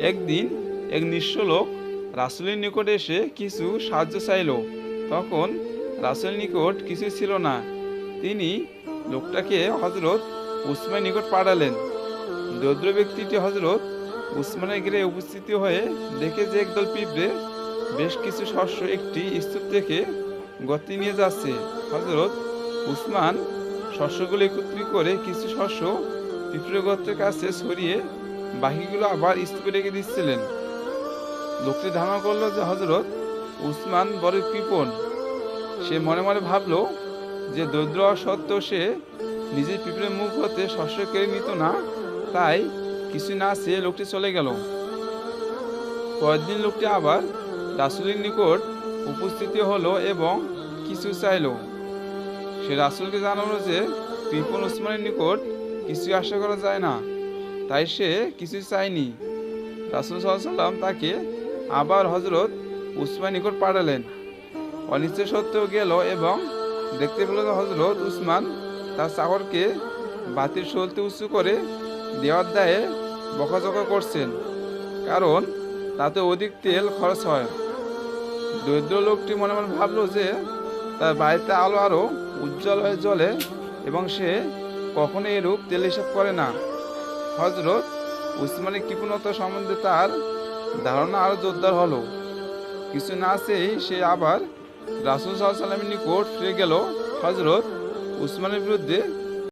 একদিন এক নিঃস্ব লোক রাসূলের নিকট এসে কিছু সাহায্য চাইল। তখন রাসূলের নিকট কিছু ছিল না। তিনি লোকটাকে হযরত উসমানের নিকট পাঠালেন। দরিদ্র ব্যক্তিটি হযরত উসমানের গৃহে উপস্থিত হয়ে দেখে যে একদল পিঁপড়ে বেশ কিছু শস্য একটি স্তূপ থেকে গর্তে নিয়ে যাচ্ছে। হযরত উসমান শস্যগুলো একত্রিত করে কিছু শস্য পিঁপড়ে গর্তের কাছে ছড়িয়ে বাকিগুলো আবার স্তূপে রেখে দিচ্ছিলেন। লোকটি ধারণা করলো যে হযরত উসমান বড় কৃপণ। সে মনে মনে ভাবলো যে দরিদ্র হওয়া সত্ত্বেও সে নিজের পিঁপড়ের মুখ হতে শস্য কেড়ে নিত না, তাই কিছু না চেয়ে লোকটি চলে গেল। পরের দিন লোকটি আবার রাসূলের নিকট উপস্থিত হলো এবং কিছু চাইল। সে রাসূলকে জানালো যে কৃপণ উসমানের নিকট কিছু আশা করা যায় না, তাই সে কিছু চায়নি। রাসূল সাল্লাল্লাহু আলাইহি ওয়াসাল্লাম তাকে আবার হযরত উসমানের নিকট পাঠালেন। অনিচ্ছা সত্ত্বেও গেল এবং দেখতে পেল যে হযরত উসমান তার চাকরকে বাতির সলতে উঁচু করে দেওয়ার দায়ে বকাঝকা করছেন, কারণ তাতে অধিক তেল খরচ হয়। দরিদ্র লোকটি মনে মনে ভাবল যে তার বাড়িতে আলো আরও উজ্জ্বল হয়ে জ্বলে এবং সে কখনো এরূপ তেল হিসাব করে না। হযরত উসমানের কৃপণতা সম্বন্ধে তার ধারণা আরও জোরদার হলো। কিছু না চেয়েই সে আবার রাসূল সাল্লাল্লাহু আলাইহি ওয়াসাল্লামের নিকট ফিরে গেল। হযরত উসমানের বিরুদ্ধে